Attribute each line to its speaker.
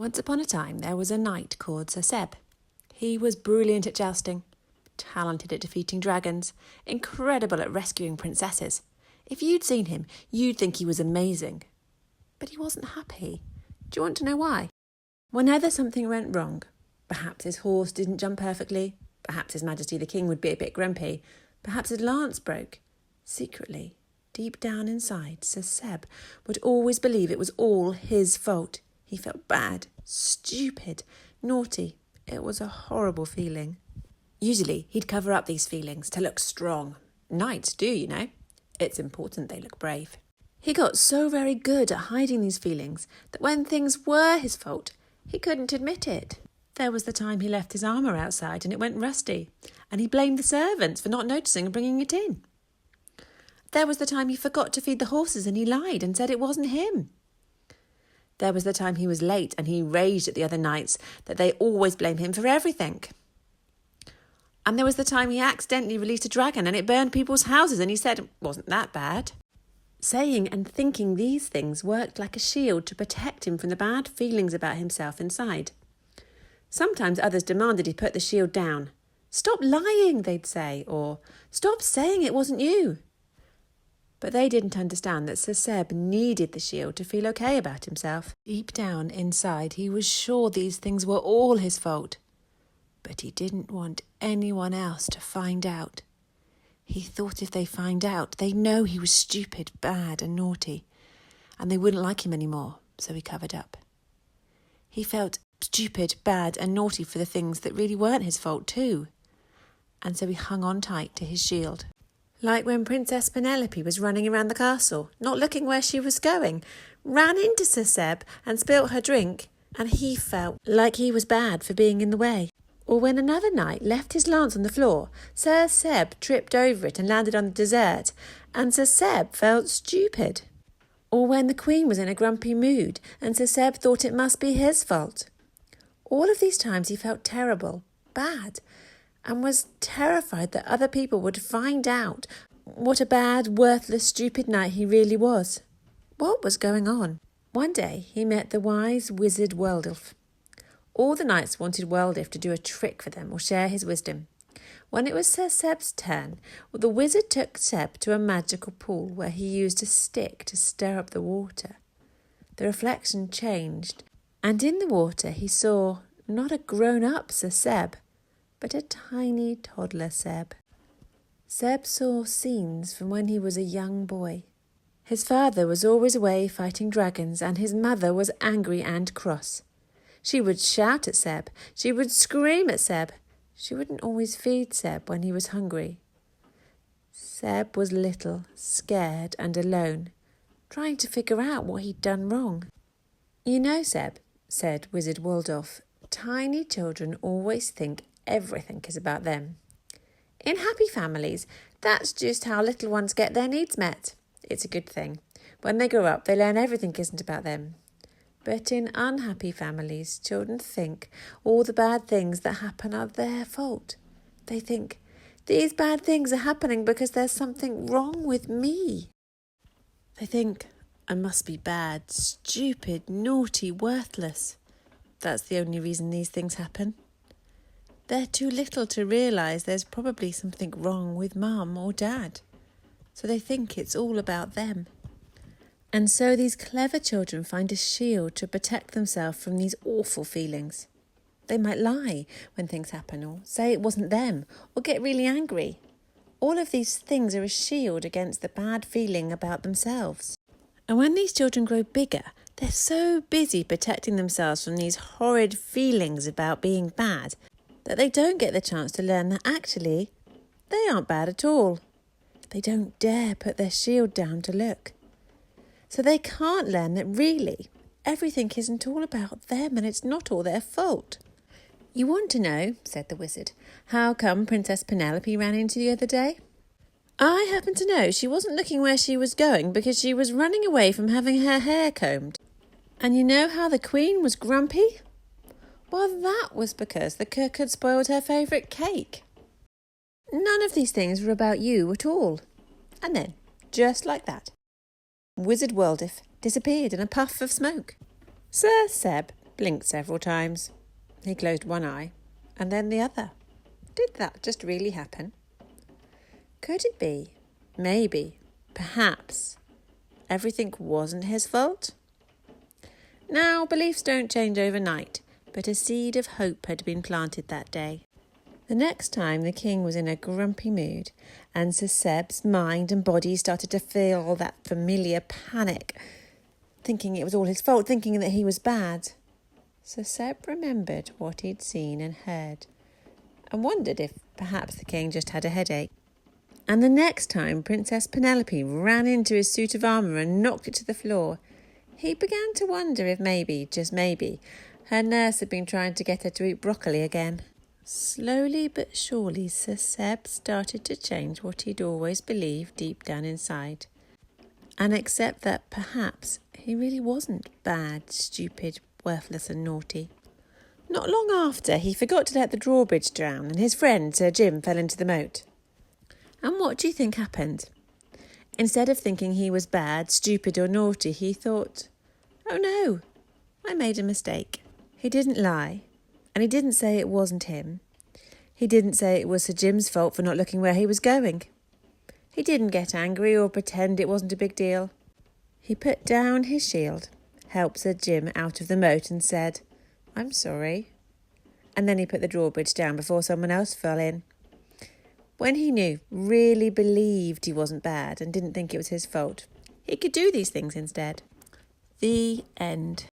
Speaker 1: Once upon a time there was a knight called Sir Seb. He was brilliant at jousting, talented at defeating dragons, incredible at rescuing princesses. If you'd seen him, you'd think he was amazing. But he wasn't happy. Do you want to know why? Whenever something went wrong, perhaps his horse didn't jump perfectly, perhaps His Majesty the King would be a bit grumpy, perhaps his lance broke, secretly, deep down inside, Sir Seb would always believe it was all his fault. He felt bad, stupid, naughty. It was a horrible feeling. Usually, he'd cover up these feelings to look strong. Knights do, you know. It's important they look brave. He got so very good at hiding these feelings that when things were his fault, he couldn't admit it. There was the time he left his armour outside and it went rusty, and he blamed the servants for not noticing and bringing it in. There was the time he forgot to feed the horses and he lied and said it wasn't him. There was the time he was late and he raged at the other knights that they always blame him for everything. And there was the time he accidentally released a dragon and it burned people's houses and he said it wasn't that bad. Saying and thinking these things worked like a shield to protect him from the bad feelings about himself inside. Sometimes others demanded he put the shield down. "Stop lying," they'd say, or "Stop saying it wasn't you." But they didn't understand that Sir Seb needed the shield to feel okay about himself. Deep down inside, he was sure these things were all his fault. But he didn't want anyone else to find out. He thought if they find out, they'd know he was stupid, bad and naughty, and they wouldn't like him anymore, so he covered up. He felt stupid, bad and naughty for the things that really weren't his fault too, and so he hung on tight to his shield. Like when Princess Penelope was running around the castle, not looking where she was going, ran into Sir Seb and spilt her drink, and he felt like he was bad for being in the way. Or when another knight left his lance on the floor, Sir Seb tripped over it and landed on the dessert, and Sir Seb felt stupid. Or when the Queen was in a grumpy mood, and Sir Seb thought it must be his fault. All of these times he felt terrible, bad, and was terrified that other people would find out what a bad, worthless, stupid knight he really was. What was going on? One day he met the wise wizard Weldilf. All the knights wanted Weldilf to do a trick for them or share his wisdom. When it was Sir Seb's turn, the wizard took Seb to a magical pool where he used a stick to stir up the water. The reflection changed, and in the water he saw not a grown-up Sir Seb, but a tiny toddler Seb. Seb saw scenes from when he was a young boy. His father was always away fighting dragons, and his mother was angry and cross. She would shout at Seb. She would scream at Seb. She wouldn't always feed Seb when he was hungry. Seb was little, scared and alone, trying to figure out what he'd done wrong. "You know, Seb," said Wizard Waldorf, "tiny children always think everything is about them. In happy families, that's just how little ones get their needs met. It's a good thing. When they grow up, they learn everything isn't about them. But in unhappy families, children think all the bad things that happen are their fault. They think, these bad things are happening because there's something wrong with me. They think, I must be bad, stupid, naughty, worthless. That's the only reason these things happen. They're too little to realise there's probably something wrong with mum or dad. So they think it's all about them. And so these clever children find a shield to protect themselves from these awful feelings. They might lie when things happen, or say it wasn't them, or get really angry. All of these things are a shield against the bad feeling about themselves. And when these children grow bigger, they're so busy protecting themselves from these horrid feelings about being bad that they don't get the chance to learn that actually they aren't bad at all. They don't dare put their shield down to look. So they can't learn that really everything isn't all about them and it's not all their fault. "You want to know," said the wizard, "how come Princess Penelope ran into you the other day? I happen to know she wasn't looking where she was going because she was running away from having her hair combed. And you know how the Queen was grumpy? Well, that was because the cook had spoiled her favourite cake. None of these things were about you at all." And then, just like that, Wizard Worldiff disappeared in a puff of smoke. Sir Seb blinked several times. He closed one eye and then the other. Did that just really happen? Could it be, maybe, perhaps, everything wasn't his fault? Now, beliefs don't change overnight, but a seed of hope had been planted that day. The next time the king was in a grumpy mood and Sir Seb's mind and body started to feel that familiar panic, thinking it was all his fault, thinking that he was bad, Sir Seb remembered what he'd seen and heard and wondered if perhaps the king just had a headache. And the next time Princess Penelope ran into his suit of armour and knocked it to the floor, he began to wonder if maybe, just maybe, her nurse had been trying to get her to eat broccoli again. Slowly but surely, Sir Seb started to change what he'd always believed deep down inside, and accept that perhaps he really wasn't bad, stupid, worthless and naughty. Not long after, he forgot to let the drawbridge drown and his friend Sir Jim fell into the moat. And what do you think happened? Instead of thinking he was bad, stupid or naughty, he thought, oh no, I made a mistake. He didn't lie. And he didn't say it wasn't him. He didn't say it was Sir Jim's fault for not looking where he was going. He didn't get angry or pretend it wasn't a big deal. He put down his shield, helped Sir Jim out of the moat and said, I'm sorry. And then he put the drawbridge down before someone else fell in. When he knew, really believed he wasn't bad and didn't think it was his fault, he could do these things instead. The end.